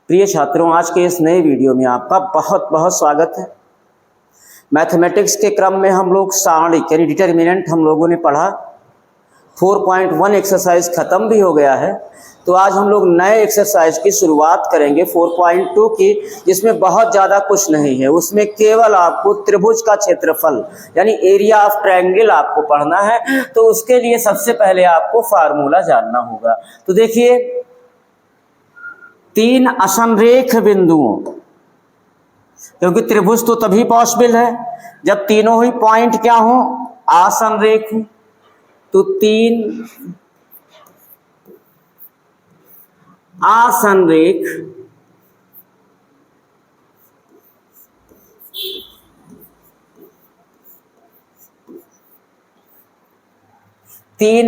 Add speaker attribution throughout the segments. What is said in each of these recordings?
Speaker 1: प्रिय छात्रों, आज के इस नए वीडियो में आपका बहुत बहुत स्वागत है। मैथमेटिक्स के क्रम में हम लोग सारणिक यानी डिटर्मिनेंट हम लोगों ने पढ़ा। 4.1 एक्सरसाइज खत्म भी हो गया है, तो आज हम लोग नए एक्सरसाइज की शुरुआत करेंगे 4.2 की, जिसमें बहुत ज़्यादा कुछ नहीं है। उसमें केवल आपको त्रिभुज का क्षेत्रफल यानी एरिया ऑफ ट्रायंगल आपको पढ़ना है। तो उसके लिए सबसे पहले आपको फार्मूला जानना होगा। तो देखिए, तीन असमरेख बिंदुओं, क्योंकि त्रिभुज तो तभी पॉसिबल है जब तीनों ही पॉइंट क्या हो, असमरेख हो। तो तीन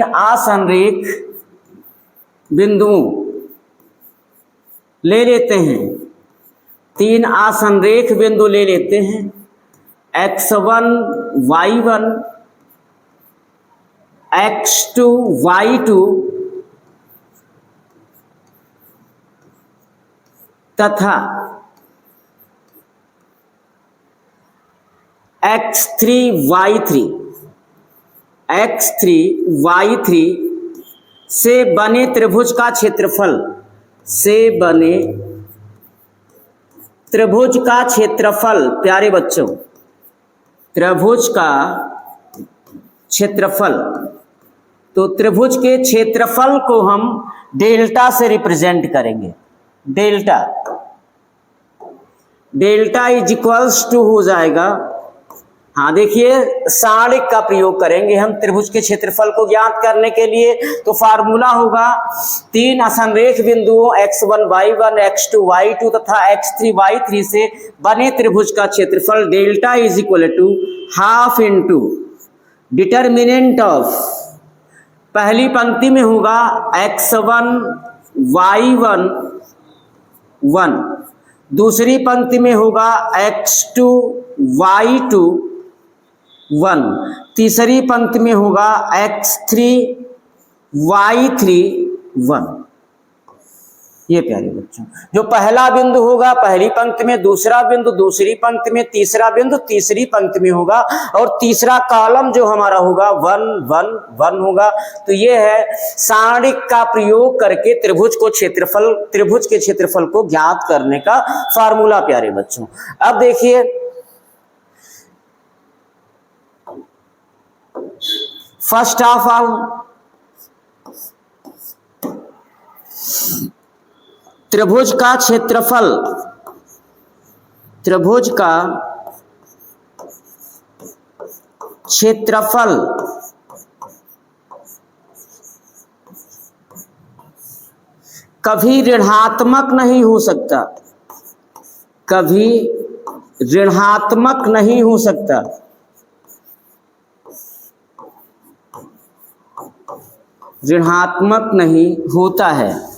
Speaker 1: असमरेख बिंदुओं ले लेते हैं। तीन असमरेख बिंदु ले लेते हैं, x1 y1 x2 y2 तथा x3 y3 से बने त्रिभुज का क्षेत्रफल प्यारे बच्चों, त्रिभुज का क्षेत्रफल। तो त्रिभुज के क्षेत्रफल को हम डेल्टा से रिप्रेजेंट करेंगे। डेल्टा इज इक्वल्स टू हो जाएगा, हाँ देखिए, सारणिक का प्रयोग करेंगे हम त्रिभुज के क्षेत्रफल को ज्ञात करने के लिए। तो फार्मूला होगा तीन असमरेख बिंदुओं x1 y1 x2 y2 तथा x3 y3 से बने त्रिभुज का क्षेत्रफल delta is equal to half into determinant of, पहली पंक्ति में होगा x1 y1 1, दूसरी पंक्ति में होगा x2 y2 1, तीसरी पंक्ति में होगा x3 y3 1। ये प्यारे बच्चों, जो पहला बिंदु होगा पहली पंक्ति में, दूसरा बिंदु दूसरी पंक्ति में, तीसरा बिंदु तीसरी पंक्ति में होगा, और तीसरा कॉलम जो हमारा होगा 1 1 1 होगा। तो ये है सारणिक का प्रयोग करके त्रिभुज के क्षेत्रफल को ज्ञात करने का फार्मूला प्यारे बच्चों। अब देखिए, फर्स्ट ऑफ ऑल त्रिभुज का क्षेत्रफल कभी ऋणात्मक नहीं हो सकता, ऋणात्मक नहीं होता है।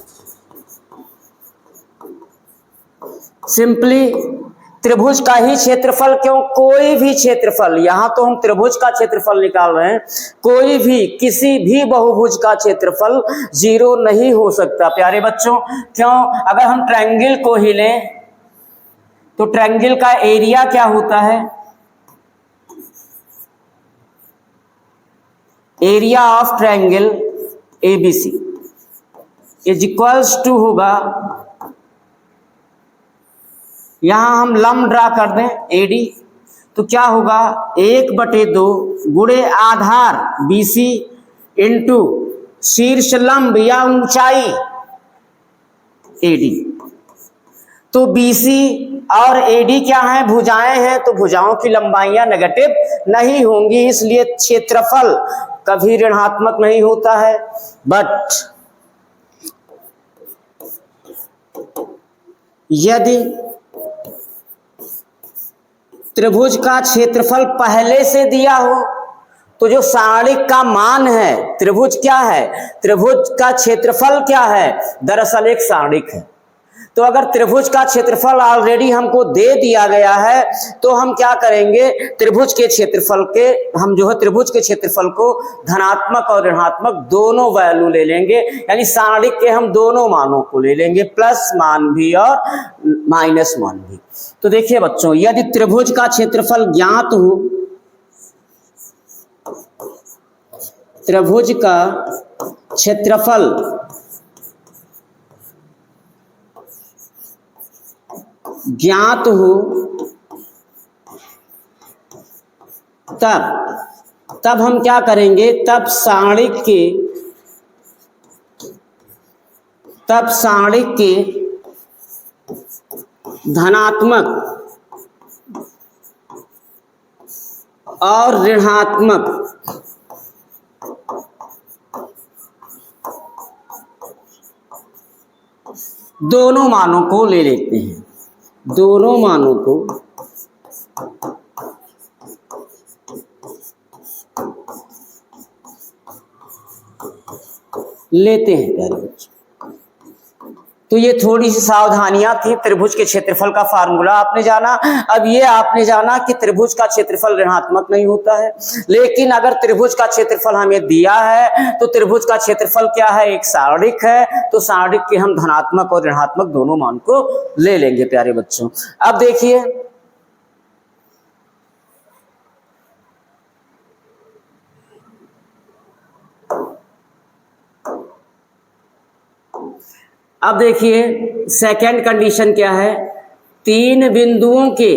Speaker 1: सिंपली त्रिभुज का ही क्षेत्रफल, क्यों, कोई भी क्षेत्रफल, यहां तो हम त्रिभुज का क्षेत्रफल निकाल रहे हैं, कोई भी किसी भी बहुभुज का क्षेत्रफल 0 नहीं हो सकता प्यारे बच्चों। क्यों, अगर हम ट्रायंगल को ही लें तो ट्रायंगल का एरिया क्या होता है, area of triangle ABC is equals to होगा, यहां हम लंब ड्रा कर दें AD, तो क्या होगा 1/2 गुणे आधार BC इंटू शीर्ष लंब या ऊंचाई AD। तो BC और AD क्या है, भुजाएं हैं, तो भुजाओं की लंबाइयां नेगेटिव नहीं होंगी, इसलिए क्षेत्रफल कभी ऋणात्मक नहीं होता है। बट यदि त्रिभुज का क्षेत्रफल पहले से दिया हो, तो जो सारणिक का मान है, त्रिभुज क्या है, त्रिभुज का क्षेत्रफल क्या है, दरअसल एक सारणिक है। तो अगर त्रिभुज का क्षेत्रफल ऑलरेडी हमको दे दिया गया है तो हम क्या करेंगे, त्रिभुज के क्षेत्रफल के हम जो है त्रिभुज के क्षेत्रफल को धनात्मक और ऋणात्मक दोनों वैल्यू ले लेंगे, यानी सारणिक के हम दोनों मानों को ले लेंगे, प्लस मान भी और माइनस मान भी। तो देखिए बच्चों, यदि त्रिभुज का क्षेत्रफल ज्ञात हो, त्रिभुज का क्षेत्रफल ज्ञात हो तब हम क्या करेंगे, तब सारणिक के धनात्मक और ऋणात्मक दोनों मानों को ले लेते हैं, दोनों मानों को लेते हैं प्यारे बच्चों। तो ये थोड़ी सी सावधानियां थी। त्रिभुज के क्षेत्रफल का फार्मूला आपने जाना। अब ये आपने जाना कि त्रिभुज का क्षेत्रफल ऋणात्मक नहीं होता है, लेकिन अगर त्रिभुज का क्षेत्रफल हमें दिया है तो त्रिभुज का क्षेत्रफल क्या है, एक सारणिक है, तो सारणिक के हम धनात्मक और ऋणात्मक दोनों मान को ले लेंगे प्यारे बच्चों। अब देखिए, अब देखिए सेकंड कंडीशन क्या है, तीन बिंदुओं के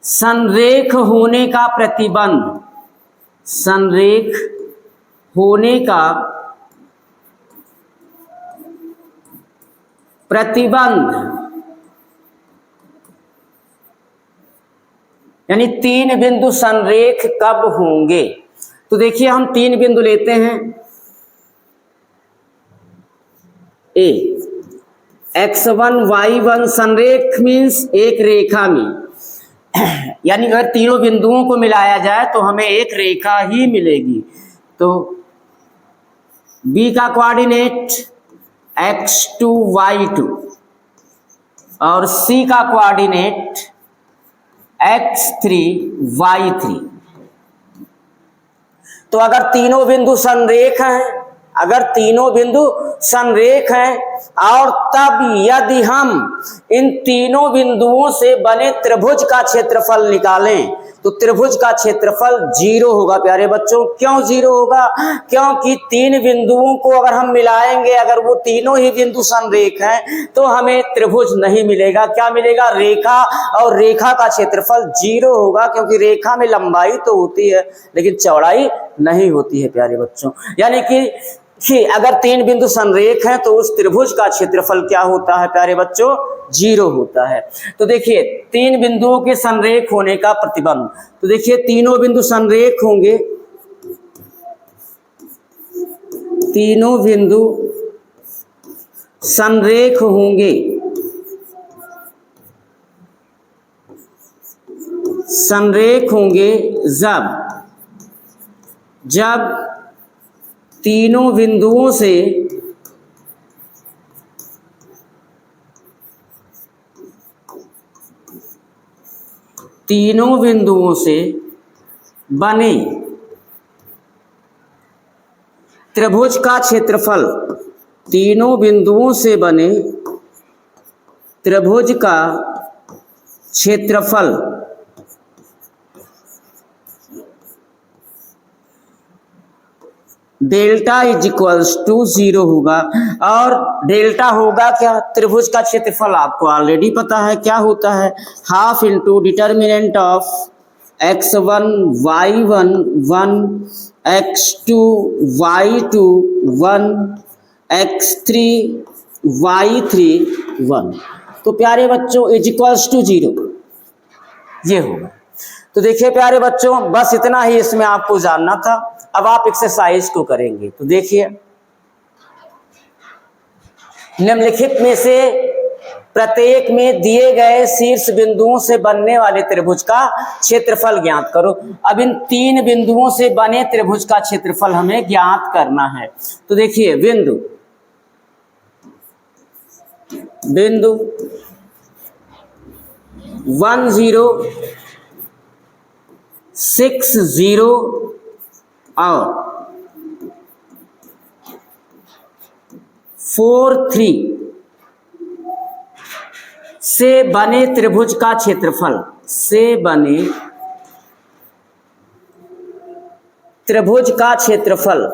Speaker 1: संरेख होने का प्रतिबंध, संरेख होने का प्रतिबंध, यानी तीन बिंदु संरेख कब होंगे। तो देखिए हम तीन बिंदु लेते हैं, ए x1 y1 संरेख मीन्स एक रेखा में, यानी अगर तीनों बिंदुओं को मिलाया जाए तो हमें एक रेखा ही मिलेगी। तो b का कोऑर्डिनेट x2 y2 और c का कोऑर्डिनेट x3 y3। तो अगर तीनों बिंदु संरेख हैं, अगर तीनों बिंदु संरेख हैं और तब यदि हम इन तीनों बिंदुओं से बने त्रिभुज का क्षेत्रफल निकालें तो त्रिभुज का क्षेत्रफल 0 होगा प्यारे बच्चों। क्यों 0 होगा? क्योंकि तीन बिंदुओं को अगर हम मिलाएंगे, अगर वो तीनों ही बिंदु संरेख हैं तो हमें त्रिभुज नहीं मिलेगा। क्या मिलेगा? रेखा, और रेखा का क्षेत्रफल 0 होगा, क्योंकि रेखा में लंबाई तो होती है लेकिन चौड़ाई नहीं होती है प्यारे बच्चों। यानी कि अगर तीन बिंदु संरेख हैं तो उस त्रिभुज का क्षेत्रफल क्या होता है प्यारे बच्चों? 0 होता है। तो देखिए तीन बिंदुओं के संरेख होने का प्रतिबंध, तो देखिए तीनों बिंदु संरेख होंगे, तीनों बिंदु संरेख होंगे, संरेख होंगे जब तीनों बिंदुओं से बने त्रिभुज का क्षेत्रफल, तीनों बिंदुओं से बने त्रिभुज का क्षेत्रफल डेल्टा इज इक्वल्स टू 0 होगा। और डेल्टा होगा क्या? त्रिभुज का क्षेत्रफल आपको ऑलरेडी पता है क्या होता है, half into determinant of x1 y1 1, x2 y2 1, x3 y3 1। तो प्यारे बच्चों इज इक्वल्स टू 0 ये होगा। तो देखिए प्यारे बच्चों, बस इतना ही इसमें आपको जानना था। अब आप एक्सरसाइज को करेंगे तो देखिए, निम्नलिखित में से प्रत्येक में दिए गए शीर्ष बिंदुओं से बनने वाले त्रिभुज का क्षेत्रफल ज्ञात करो। अब इन 3 बिंदुओं से बने त्रिभुज का क्षेत्रफल हमें ज्ञात करना है। तो देखिए बिंदु 1 0 6 0 और 4 3 से बने त्रिभुज का क्षेत्रफल, से बने त्रिभुज का क्षेत्रफल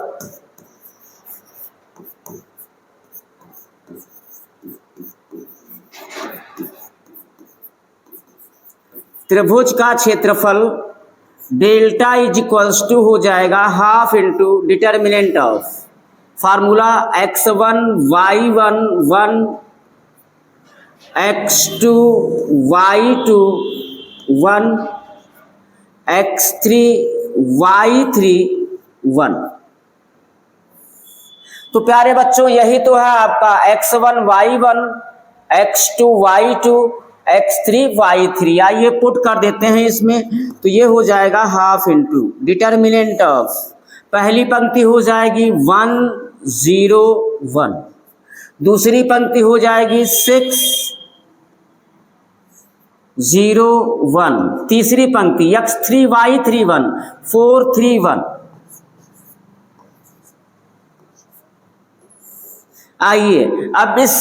Speaker 1: त्रिभुज का क्षेत्रफल डेल्टा इज इक्वल्स टू हो जाएगा half into determinant of formula x1 y1 1 x2 y2 1 x3 y3 1। तो प्यारे बच्चों यही तो है आपका x1 y1 x2 y2 x3 y3। आइए पुट कर देते हैं इसमें, तो ये हो जाएगा हाफ इंटू डिटर्मिनेंट ऑफ, पहली पंक्ति हो जाएगी 1 0 1, दूसरी पंक्ति हो जाएगी 6 0 1, तीसरी पंक्ति x3 y3 1 4 3 1। आइए अब इस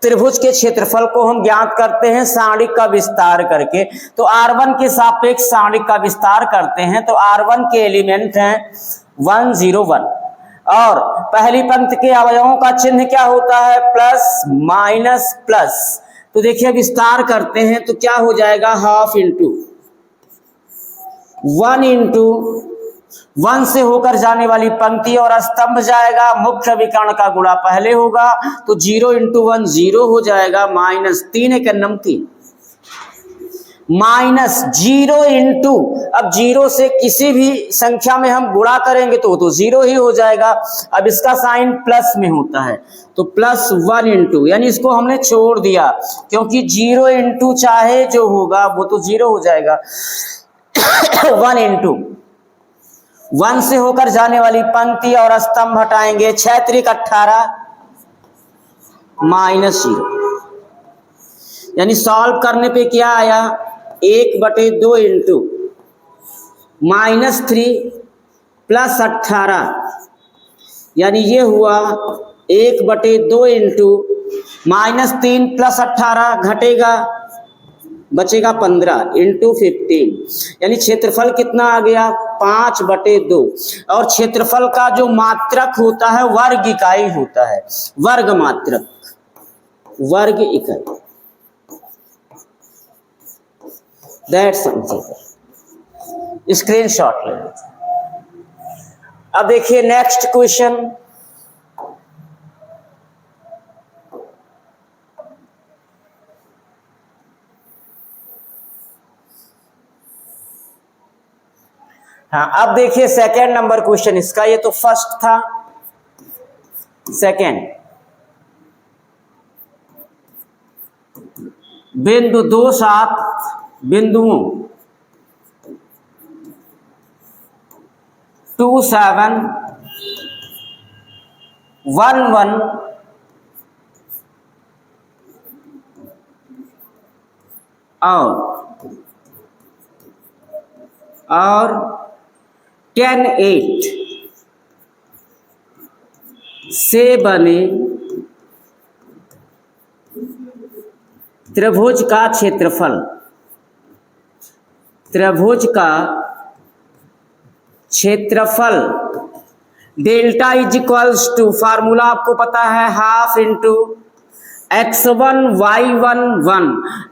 Speaker 1: त्रिभुज के क्षेत्रफल को हम ज्ञात करते हैं सारणिक का विस्तार करके। तो R1 के सापेक्ष सारणिक का विस्तार करते हैं। तो R1 के एलिमेंट हैं 1 0 1 और पहली पंक्ति के अवयवों का चिन्ह क्या होता है, प्लस माइनस प्लस। तो देखिए विस्तार करते हैं तो क्या हो जाएगा, हाफ इंटू 1 इंटू 1 से होकर जाने वाली पंक्ति और स्तंभ जाएगा, मुख्य विकर्ण का गुणा पहले होगा तो 0 इंटू 1 0 हो जाएगा, माइनस 3 एक नम 3 माइनस 0 इंटू, अब 0 से किसी भी संख्या में हम गुणा करेंगे तो 0 ही हो जाएगा। अब इसका साइन प्लस में होता है तो प्लस 1 इंटू, यानी इसको हमने छोड़ दिया क्योंकि 0 इंटू चाहे जो होगा वो तो 0 हो जाएगा। 1 इंटू 1 से होकर जाने वाली पंक्ति और स्तंभ हटाएंगे, 6 त्रिक 18 माइनस 0, यानी सॉल्व करने पे क्या आया, 1/2 इंटू -3 प्लस 18, यानी ये हुआ 1/2 इंटू -3 प्लस 18 घटेगा बचेगा 15 इंटू 15, यानी क्षेत्रफल कितना आ गया 5/2। और क्षेत्रफल का जो मात्रक होता है वर्ग इकाई होता है, वर्ग मात्रक, वर्ग इकाई, दैट्स समथिंग। स्क्रीनशॉट ले लीजिए। अब देखिए नेक्स्ट क्वेश्चन, हाँ अब देखिए सेकेंड नंबर क्वेश्चन इसका, ये तो फर्स्ट था, सेकेंड बिंदु 2 7 बिंदुओं 2 7 1 1 और 10 8 से बने त्रिभुज का क्षेत्रफल, त्रिभुज का क्षेत्रफल delta is equals to, formula आपको पता है half into x1 y1 1,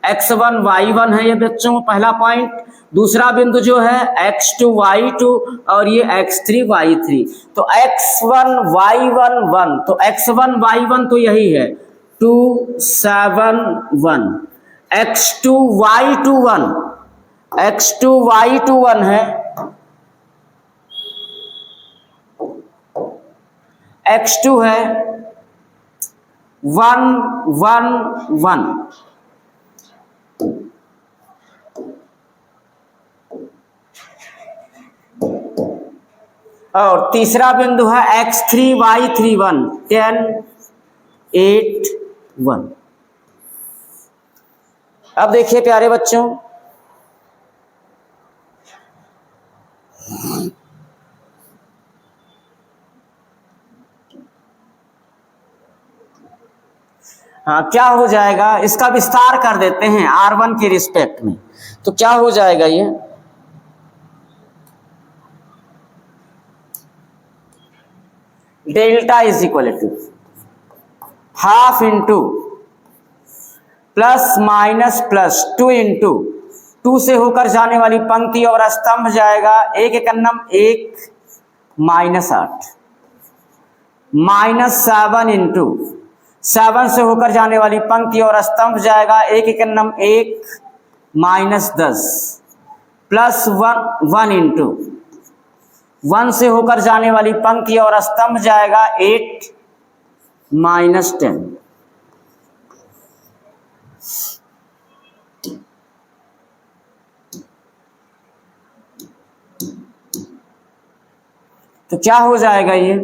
Speaker 1: x1 y1 है ये बच्चों पहला पॉइंट, दूसरा बिंदु जो है x2 y2 और ये x3 y3। तो x1 y1 1, तो x1 y1 तो यही है 2 7 1, x2 y2 1, x2 y2 1 है, x2 है 1 1 1, और तीसरा बिंदु है x3y31 10 8 1। अब देखिए प्यारे बच्चों, हाँ क्या हो जाएगा, इसका विस्तार कर देते हैं R1 के रिस्पेक्ट में। तो क्या हो जाएगा, ये delta is equal to half into plus minus plus 2 into 2 से होकर जाने वाली पंक्ति और स्तंभ जाएगा 1 एकन्नम 1 -8 -7 इंटू 7 से होकर जाने वाली पंक्ति और स्तंभ जाएगा 1 एकन्नम 1 -10 प्लस 1 इंटू 1 से होकर जाने वाली पंक्ति और स्तंभ जाएगा 8 -10। तो क्या हो जाएगा, ये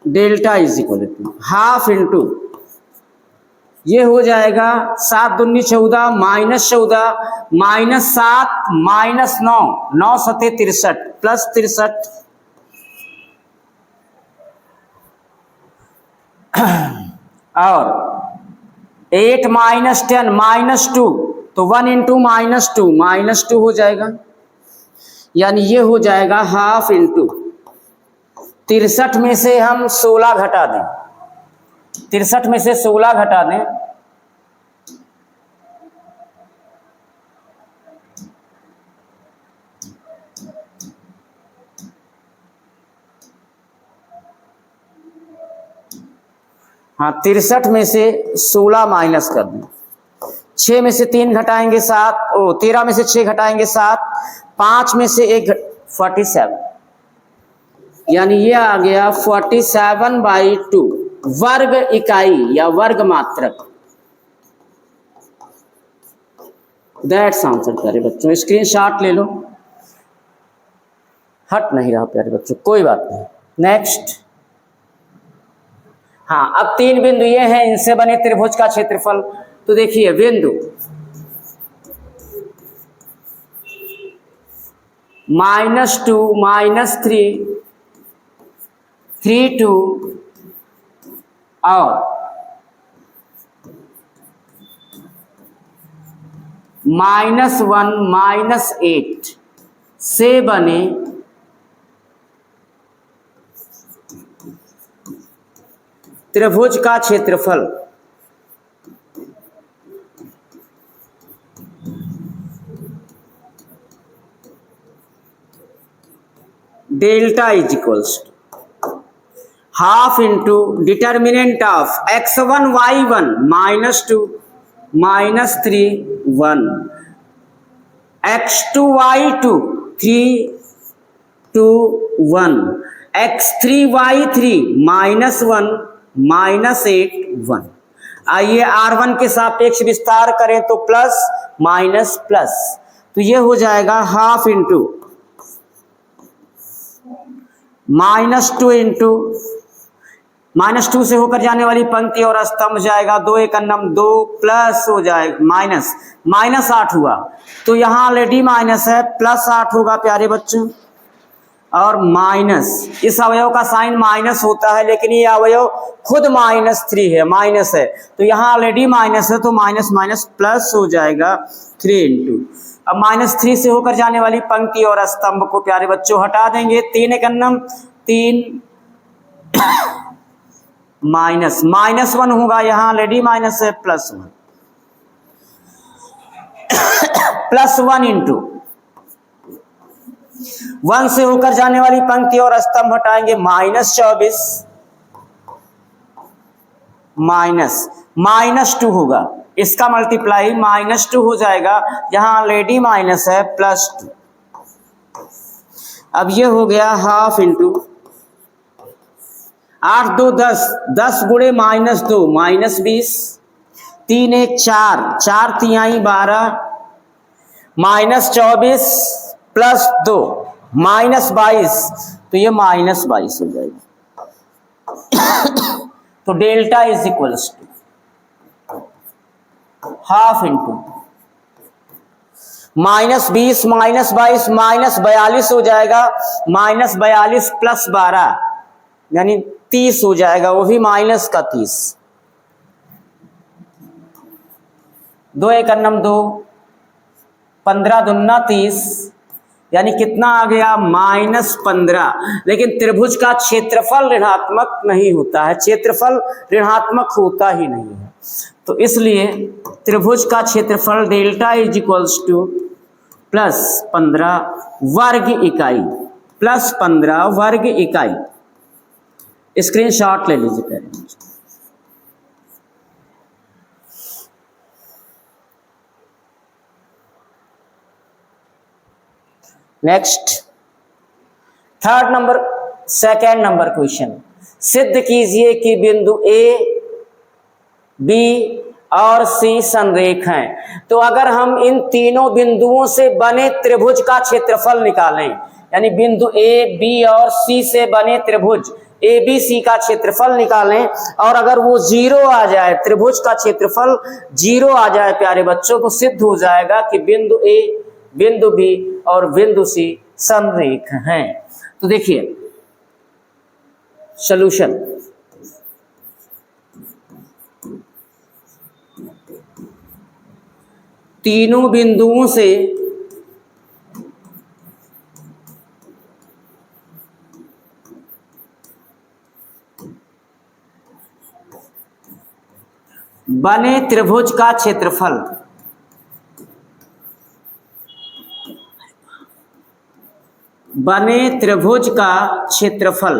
Speaker 1: delta is equal to half into, ये हो जाएगा 7 दूनी 14 -14 -7 -9 9 सते 63 प्लस 63 और 8 -10 -2 तो 1 इंटू -2 हो जाएगा, यानी ये हो जाएगा हाफ इंटू 63 में से हम 16 घटा दें, 63 में से 16 घटा दें हाँ 63 में से 16 माइनस कर दें, 6 में से 3 घटाएंगे 7, 13 में से 6 घटाएंगे 7, 5 में से 1 47, यानी ये आ गया 47/2 वर्ग इकाई या वर्ग मात्रक। दैट्स आंसर प्यारे बच्चों, स्क्रीनशॉट ले लो। हट नहीं रहा प्यारे बच्चों, कोई बात नहीं। नेक्स्ट, हाँ अब 3 बिंदु ये हैं, इनसे बने त्रिभुज का क्षेत्रफल। तो देखिए बिंदु -2 -3 3 2 और -1 -8 से बने त्रिभुज का क्षेत्रफल delta is equals half into determinant of x1 y1 -2 -3 1 x2 y2 3 2 1 x3 y3 -1 -8 1। आइए R1 के सापेक्ष विस्तार करें तो प्लस माइनस प्लस, तो ये हो जाएगा हाफ इंटू -2 इंटू -2 से होकर जाने वाली पंक्ति और स्तंभ जाएगा 2 एकन्नम 2 प्लस हो जाएगा -8 हुआ, तो यहाँ ऑलरेडी माइनस है, +8 होगा प्यारे बच्चों। और माइनस, इस अवयव का साइन माइनस होता है, लेकिन ये अवयव खुद -3 है, माइनस है, तो यहाँ ऑलरेडी माइनस है, तो माइनस माइनस प्लस हो जाएगा 3 इंटू। अब -3 से होकर जाने वाली पंक्ति और स्तंभ को प्यारे बच्चों हटा देंगे, 3 एकन्नम 3 -1 होगा, यहाँ ऑलरेडी माइनस है, +1 +1 इंटू 1 से होकर जाने वाली पंक्ति और स्तंभ हटाएंगे, -24 -2 होगा, इसका मल्टीप्लाई -2 हो जाएगा, जहां ऑलरेडी माइनस है, +2। अब ये हो गया हाफ इंटू 8 2 10 10 गुणे -2 -20 3 1 4 4 तिहाई 12 -24 +2 -22 तो ये -22 हो जाएगा। तो delta is equals to half into -20 -22 -42 हो जाएगा, -42 प्लस 12 यानी 30 हो जाएगा, वो भी माइनस का 30। 2 × 2 15 दूना 30 यानी कितना आ गया -15। लेकिन त्रिभुज का क्षेत्रफल ऋणात्मक नहीं होता है, क्षेत्रफल ऋणात्मक होता ही नहीं है, तो इसलिए त्रिभुज का क्षेत्रफल डेल्टा इज इक्वल्स टू +15 वर्ग इकाई, +15 वर्ग इकाई। स्क्रीनशॉट ले लीजिए पहले। Next third number, second number question, सिद्ध कीजिए कि बिंदु ए, बी और सी संरेख हैं। तो अगर हम इन तीनों बिंदुओं से बने त्रिभुज का क्षेत्रफल निकालें, यानी बिंदु ए, बी और सी से बने त्रिभुज ए बी सी का क्षेत्रफल निकालें, और अगर वो 0 आ जाए, त्रिभुज का क्षेत्रफल 0 आ जाए प्यारे बच्चों, तो सिद्ध हो जाएगा कि बिंदु ए, बिंदु बी और बिंदु सी समरेख हैं। तो देखिए सॉल्यूशन, तीनों बिंदुओं से बने त्रिभुज का क्षेत्रफल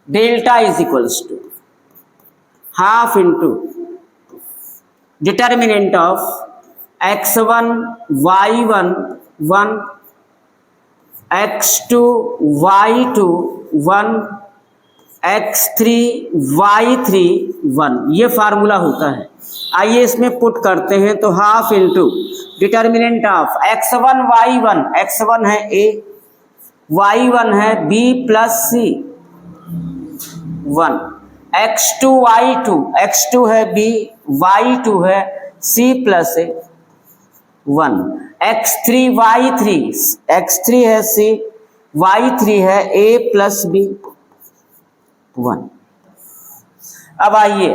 Speaker 1: delta is equals to half into determinant of x1 y1 1 x2 y2 1 x3 y3 1, ये फार्मूला होता है। आइए इसमें पुट करते हैं, तो half into determinant of x1 y1, x1 है a, y1 है b plus c 1, x2 y2, x2 है b, y2 है c plus a 1, x3 y3, x3 है c, y3 है a प्लस b 1। अब आइए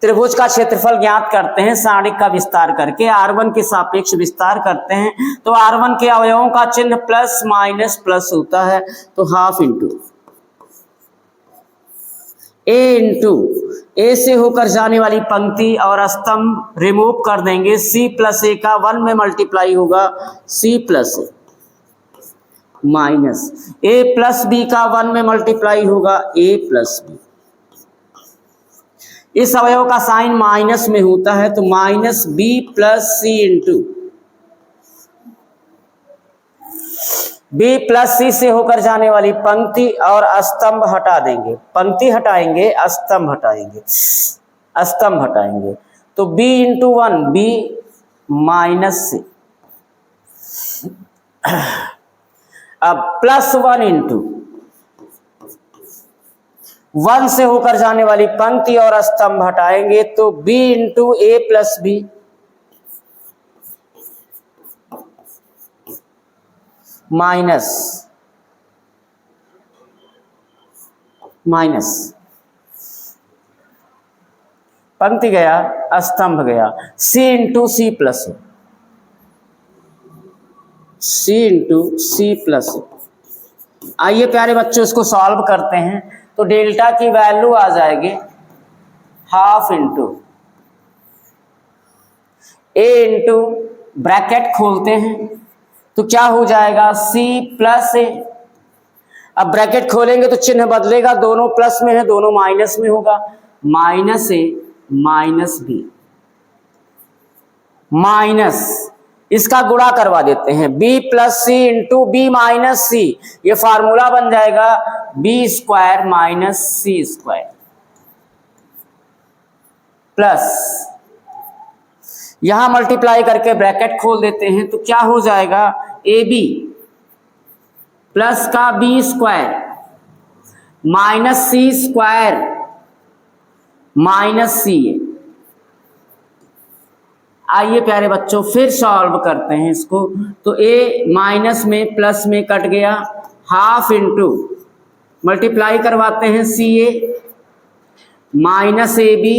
Speaker 1: त्रिभुज का क्षेत्रफल ज्ञात करते हैं सारणिक का विस्तार करके, r1 के सापेक्ष विस्तार करते हैं। तो r1 के अवयवों का चिन्ह प्लस माइनस प्लस होता है, तो हाफ इंटू a इंटू ए से होकर जाने वाली पंक्ति और स्तंभ रिमूव कर देंगे, c प्लस ए का 1 में मल्टीप्लाई होगा c plus a, minus a plus b का 1 में मल्टीप्लाई होगा a प्लस बी। इस अवयव का साइन माइनस में होता है, तो माइनस b प्लस सी इंटू b प्लस सी से होकर जाने वाली पंक्ति और स्तंभ हटा देंगे, पंक्ति हटाएंगे, स्तंभ हटाएंगे, तो b इंटू 1 b माइनस सी। अब प्लस 1 इंटू 1 से होकर जाने वाली पंक्ति और स्तंभ हटाएंगे, तो b इंटू ए प्लस बी माइनस पंक्ति गया, स्तंभ गया, c इंटू सी प्लस आइए प्यारे बच्चों इसको सॉल्व करते हैं। तो डेल्टा की वैल्यू आ जाएगी half into a into bracket खोलते हैं, तो क्या हो जाएगा c प्लस ए। अब ब्रैकेट खोलेंगे तो चिन्ह बदलेगा, दोनों प्लस में है, दोनों माइनस में होगा, माइनस ए माइनस बी, माइनस इसका गुणा करवा देते हैं, b प्लस सी इंटू बी माइनस सी, ये फार्मूला बन जाएगा B square minus C square, plus यहां मल्टीप्लाई करके ब्रैकेट खोल देते हैं, तो क्या हो जाएगा ए बी प्लस का B square minus C square minus C ए। आइए प्यारे बच्चों फिर सॉल्व करते हैं इसको। तो ए माइनस में प्लस में कट गया, हाफ इंटू मल्टीप्लाई करवाते हैं C A minus A B,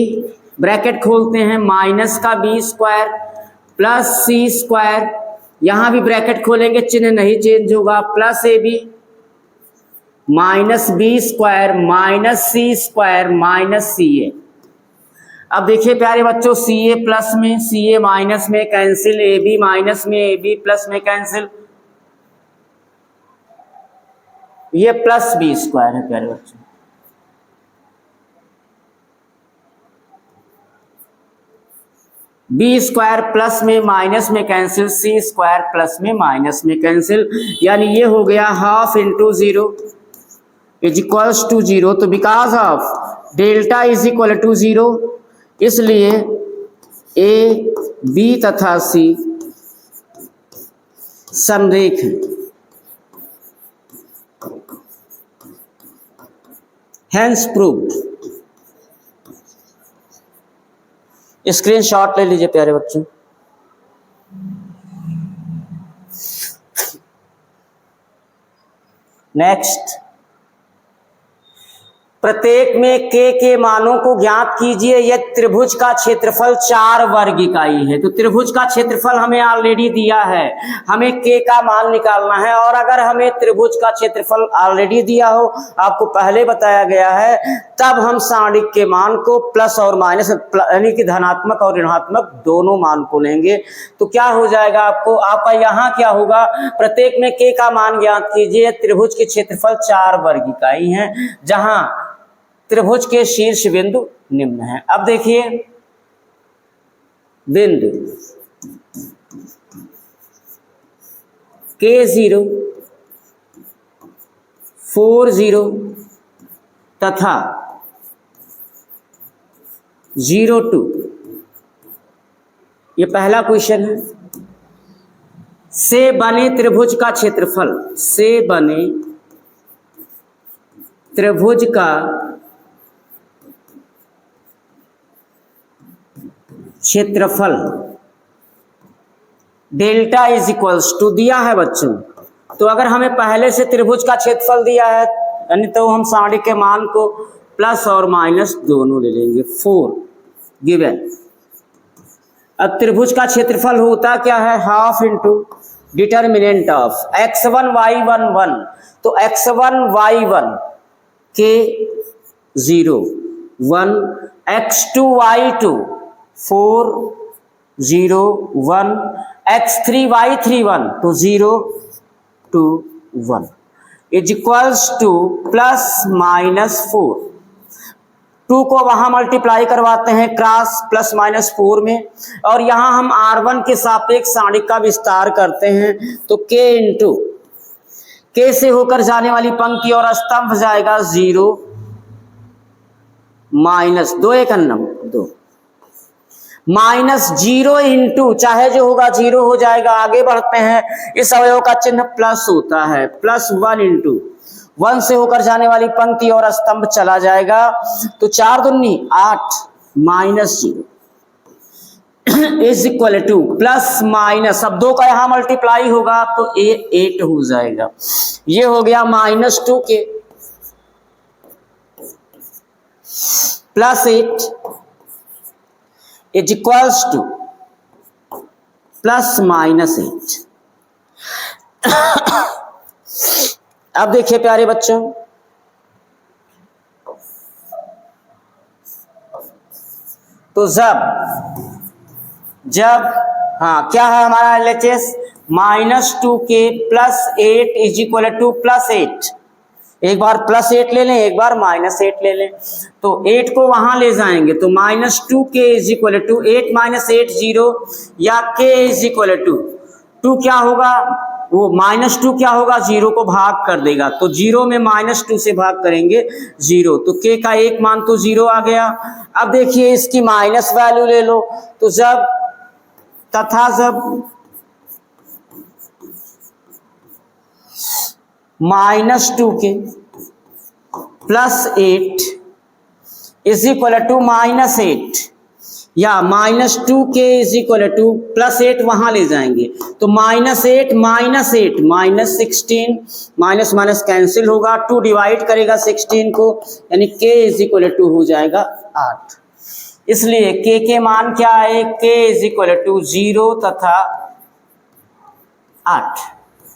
Speaker 1: bracket खोलते हैं, माइनस का B square plus C square, यहां भी ब्रैकेट खोलेंगे चिन्ह नहीं चेंज होगा, plus A B minus B square minus C square minus C A. अब देखिए प्यारे बच्चों, सी ए प्लस में सी ए माइनस में कैंसिल, ए बी माइनस में ए बी प्लस में कैंसिल, ये प्लस बी स्क्वायर है प्यारे बच्चों। बी स्क्वायर प्लस में माइनस में कैंसिल, सी स्क्वायर प्लस में माइनस में कैंसिल, यानी ये हो गया half into zero is equals to zero. तो because of delta is equal to zero, इसलिए ए बी तथा सी समरेख हैं, हैंस प्रूव्ड। स्क्रीनशॉट ले लीजिए प्यारे बच्चों। नेक्स्ट, प्रत्येक में के मानों को ज्ञात कीजिए। यह त्रिभुज का क्षेत्रफल 4 वर्ग इकाई है। तो त्रिभुज का क्षेत्रफल हमें ऑलरेडी दिया है, हमें के का मान निकालना है। और अगर हमें त्रिभुज का क्षेत्रफल ऑलरेडी दिया हो, आपको पहले बताया गया है, तब हम सारणिक के मान को प्लस और माइनस यानी कि धनात्मक और ऋणात्मक दोनों मान को लेंगे। तो क्या हो जाएगा आपका यहाँ क्या होगा, प्रत्येक में के का मान ज्ञात कीजिए। त्रिभुज के क्षेत्रफल 4 वर्ग इकाई हैं, जहां त्रिभुज के शीर्ष बिंदु निम्न है। अब देखिए बिंदु K0, 40 तथा 02, ये पहला क्वेश्चन है। से बने त्रिभुज का क्षेत्रफल, से बने त्रिभुज का क्षेत्रफल डेल्टा इज इक्वल्स टू दिया है बच्चों। तो अगर हमें पहले से त्रिभुज का क्षेत्रफल दिया है, यानी तो हम सारणिक के मान को प्लस और माइनस दोनों ले लेंगे। 4 गिवन। अब त्रिभुज का क्षेत्रफल होता क्या है, half into determinant of x1 y1 1, तो x1 y1 के 0 1, x2 y2 4 0 1, x3 y3 1, तो 0 2 1 is equals two plus minus 4। 2 को वहां मल्टीप्लाई करवाते हैं क्रॉस प्लस माइनस 4 में, और यहां हम R1 के सापेक्ष सारणिक का विस्तार करते हैं। तो k इंटू के से होकर जाने वाली पंक्ति और स्तंभ जाएगा 0 माइनस 2 1 2 माइनस 0 इंटू, चाहे जो होगा 0 हो जाएगा। आगे बढ़ते हैं, इस अवयव का चिन्ह प्लस होता है, प्लस 1 इंटू 1 से होकर जाने वाली पंक्ति और स्तंभ चला जाएगा। तो 4 दूनी 8 minus 0 is equal two plus minus, अब 2 का यहां मल्टीप्लाई होगा तो 8 हो जाएगा। ये हो गया माइनस 2 के plus 8 is equals two plus minus 8। अब देखिए प्यारे बच्चों, तो जब हाँ क्या है हमारा LHS, -2k plus 8 is equal two plus 8। एक बार प्लस 8 ले लें, एक बार -8 ले लें। तो 8 को वहां ले जाएंगे तो -2k is equal to 8 minus 8 0, या k इज इक्वल टू 2 क्या होगा, वो -2 क्या होगा, 0 को भाग कर देगा। तो 0 में -2 से भाग करेंगे 0, तो k का एक मान तो 0 आ गया। अब देखिए इसकी माइनस वैल्यू ले लो, तो जब -2k +8 इज इक्वल टू -8, या -2k इज इक्वल टू +8 वहां ले जाएंगे तो -8 -8 -16, माइनस माइनस कैंसिल होगा, 2 डिवाइड करेगा 16 को, यानी k इज इक्वल टू हो जाएगा 8। इसलिए k के मान क्या है, k इज इक्वल टू 0 तथा 8।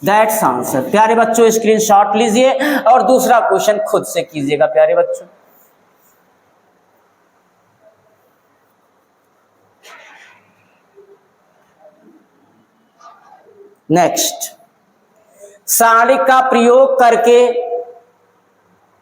Speaker 1: That's answer. प्यारे बच्चों स्क्रीनशॉट लीजिए और दूसरा क्वेश्चन खुद से कीजिएगा प्यारे बच्चों। नेक्स्ट, सारणी का प्रयोग करके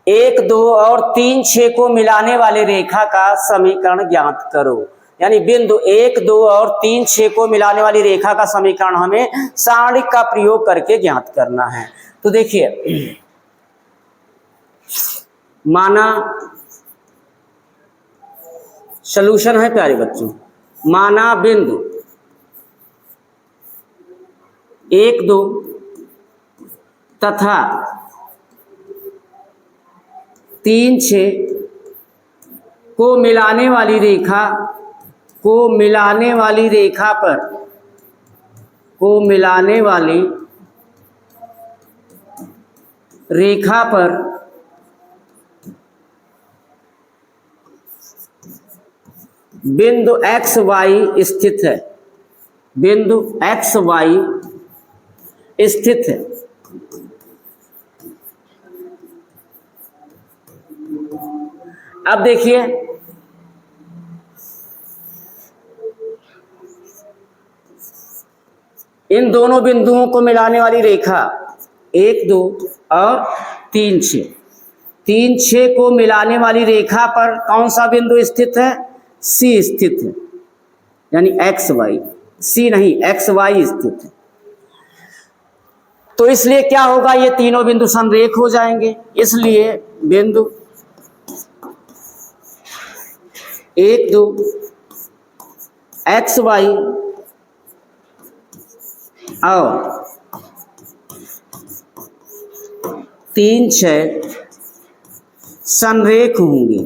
Speaker 1: 1, 2 और 3, 6 को मिलाने वाली रेखा का समीकरण ज्ञात करो। यानी बिंदु 1, 2 और 3, 6 को मिलाने वाली रेखा का समीकरण हमें सारणी का प्रयोग करके ज्ञात करना है। तो देखिए, माना सॉल्यूशन है प्यारे बच्चों, माना बिंदु 1, 2 तथा 3, 6 को मिलाने वाली रेखा पर बिंदु x y स्थित है, बिंदु x y स्थित है। अब देखिए, इन दोनों बिंदुओं को मिलाने वाली रेखा 1, 2 और 3, 6, 3, 6 को मिलाने वाली रेखा पर कौन सा बिंदु स्थित है, C स्थित है, यानी x y, C नहीं x y स्थित है। तो इसलिए क्या होगा, ये तीनों बिंदु संरेख हो जाएंगे। इसलिए बिंदु 1, 2 x y और 3, 6 संरेख होंगे।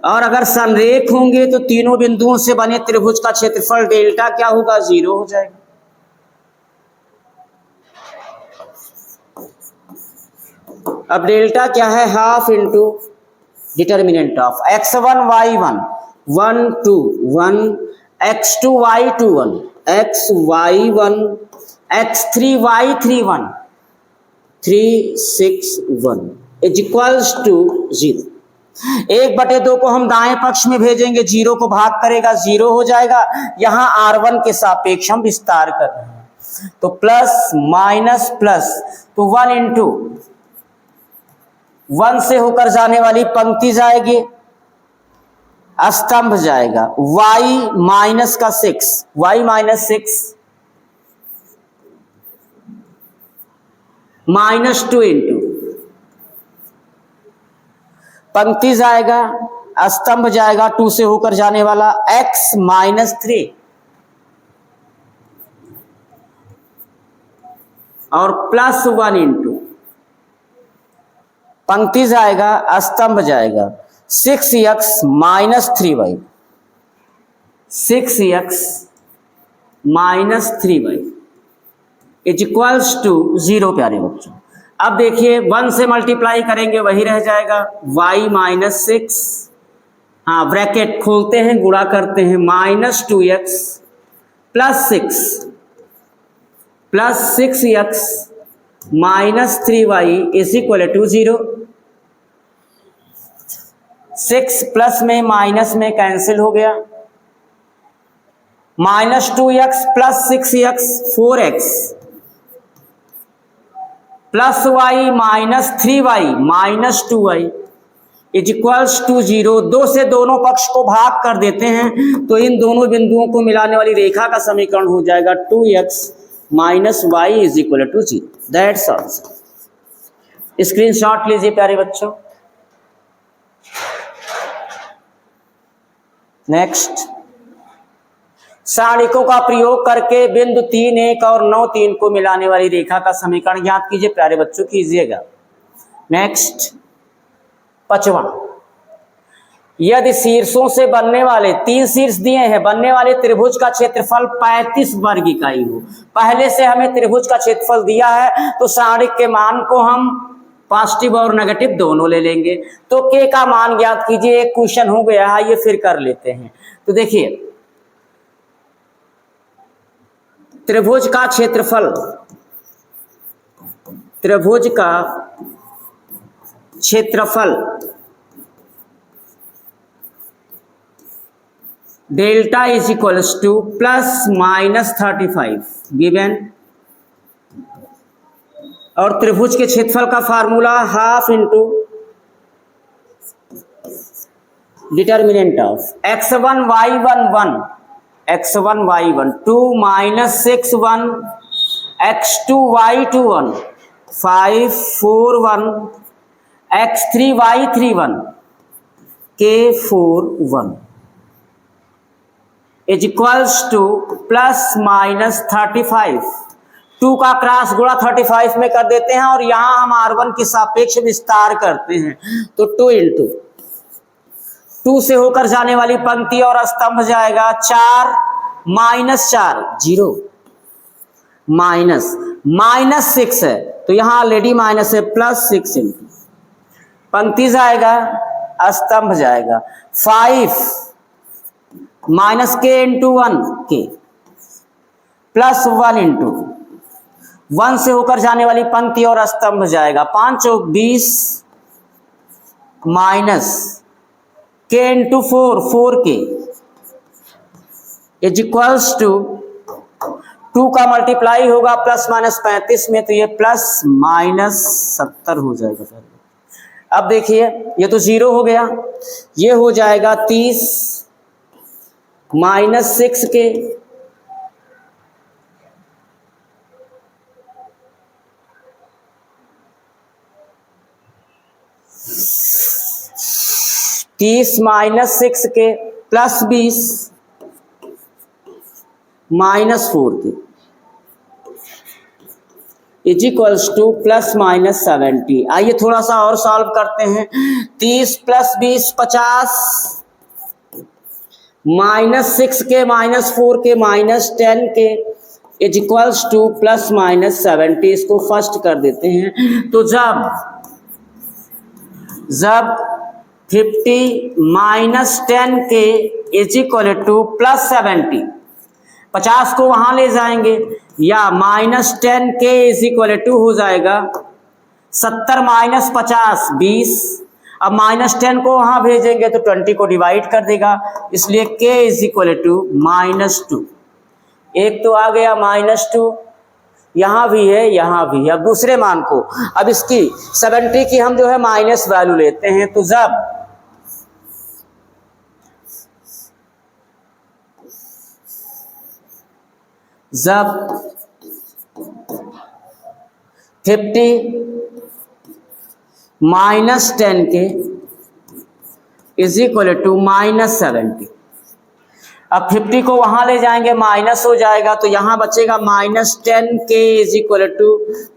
Speaker 1: और अगर संरेख होंगे तो तीनों बिंदुओं से बने त्रिभुज का क्षेत्रफल डेल्टा क्या होगा, 0 हो जाएगा। अब डेल्टा क्या है, half into determinant of x1 y1 1 2 1 x2 y2 1 xy1 x3 y3 1 3 6 1 is equals to 0। 1/2 को हम दाएं पक्ष में भेजेंगे, 0 को भाग करेगा 0 हो जाएगा। यहां r1 के सापेक्ष हम विस्तार कर रहे हैं, तो प्लस माइनस प्लस, तो 1 इंटू 1 से होकर जाने वाली पंक्ति जाएगी, स्तंभ जाएगा, y माइनस का 6, y माइनस 6 -2 इंटू पंक्ति जाएगा, स्तंभ जाएगा, 2 से होकर जाने वाला x माइनस 3 और प्लस 1 इंटू पंक्ति जाएगा, स्तंभ जाएगा, 6x minus 3y 6x minus 3y is equals to 0 प्यारे बच्चों। अब देखिए 1 से मल्टीप्लाई करेंगे वही रह जाएगा, y माइनस 6, हाँ ब्रैकेट खोलते हैं गुणा करते हैं, -2x plus 6x minus 3y is equal to 0। 6 plus में माइनस में कैंसिल हो गया, -2x plus 6x 4x plus y minus 3y minus 2y is equals to 0। 2 से दोनों पक्ष को भाग कर देते हैं तो इन दोनों बिंदुओं को मिलाने वाली रेखा का समीकरण हो जाएगा 2x minus y is equal to 0। That's answer. Screenshot लीजिए प्यारे बच्चों। नेक्स्ट, सारणिकों का प्रयोग करके बिंदु 3, 1 और 9, 3 को मिलाने वाली रेखा का समीकरण ज्ञात कीजिए। प्यारे बच्चों कीजिएगा। नेक्स्ट, 5वां, यदि शीर्षों से बनने वाले 3 शीर्ष दिए हैं, बनने वाले त्रिभुज का क्षेत्रफल 35 वर्ग इकाई हो। पहले से हमें त्रिभुज का क्षेत्रफल दिया है तो सारणिक के मान को हम पॉजिटिव और नेगेटिव दोनों ले लेंगे। तो के का मान ज्ञात कीजिए। एक क्वेश्चन हो गया है, ये फिर कर लेते हैं। तो देखिए, त्रिभुज का क्षेत्रफल, त्रिभुज का क्षेत्रफल delta is equals to ±35 given, और त्रिभुज के क्षेत्रफल का formula half into determinant of x1 y1 1 x1 y1 2 -6 1 x2 y2 1 5 4 1 x3 y3 1 k4 1 is equals to ±35। 2 का क्रॉस गुणा 35 में कर देते हैं और यहां हम r1 के सापेक्ष विस्तार करते हैं। तो 2 इंटू 2 से होकर जाने वाली पंक्ति और स्तंभ जाएगा 4 -4 0 -6 है तो यहां ऑलरेडी माइनस है, +6 इंटू पंक्ति जाएगा, स्तंभ जाएगा 5 -k इंटू 1 k +1 इंटू 1 से होकर जाने वाली पंक्ति और स्तंभ जाएगा 5 चौक 20 minus k into 4 k is equals to 2 का मल्टीप्लाई होगा ±35 में, तो ये ±70 हो जाएगा। अब देखिए, ये तो 0 हो गया, ये हो जाएगा 30 -6k -6k +20 -4k is equals to ±70। आइए थोड़ा सा और सॉल्व करते हैं। 30 + 20 50 -6k -4k -10k is equals to ±70। इसको फर्स्ट कर देते हैं। तो जब 50 - 10k इज इक्वल टू +70, 50 को वहां ले जाएंगे या -10k इज इक्वल टू हो जाएगा 70 - 50 20। अब -10 को वहां भेजेंगे तो 20 को डिवाइड कर देगा, इसलिए k इज इक्वल टू -2। एक तो आ गया -2, यहां भी है यहां भी है। अब दूसरे मान को, अब इसकी 70 की हम जो है माइनस वैल्यू लेते हैं। तो जब जब 50 - 10k इज इक्वल टू -70। अब 50 को वहां ले जाएंगे, माइनस हो जाएगा, तो यहां बचेगा -10k is equal to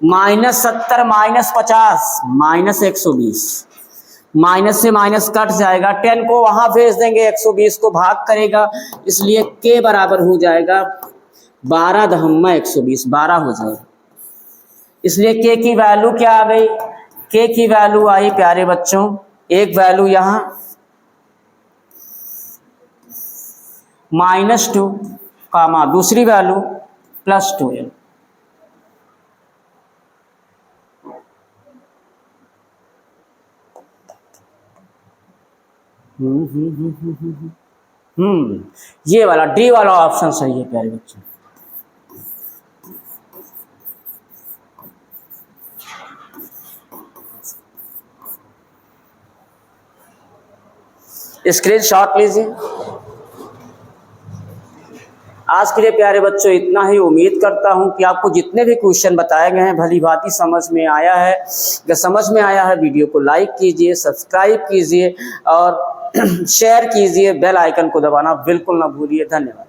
Speaker 1: -70 - 50 -120। Minus से माइनस कट जाएगा, 10 को वहां भेज देंगे, 120 को भाग करेगा, इसलिए k बराबर हो जाएगा 12 - 120 12 हो जाएगा। इसलिए k की वैल्यू क्या आ गई? k की वैल्यू आई प्यारे बच्चों, एक वैल्यू यहां -2 कामा दूसरी वैल्यू +2l। ये वाला डी वाला ऑप्शन सही है प्यारे बच्चों। स्क्रीन शॉट लीजिए। आज के लिए प्यारे बच्चों इतना ही। उम्मीद करता हूं कि आपको जितने भी क्वेश्चन बताए गए हैं भली भांति समझ में आया है। अगर समझ में आया है, वीडियो को लाइक कीजिए, सब्सक्राइब कीजिए और शेयर कीजिए, बेल आइकन को दबाना बिल्कुल ना भूलिए। धन्यवाद।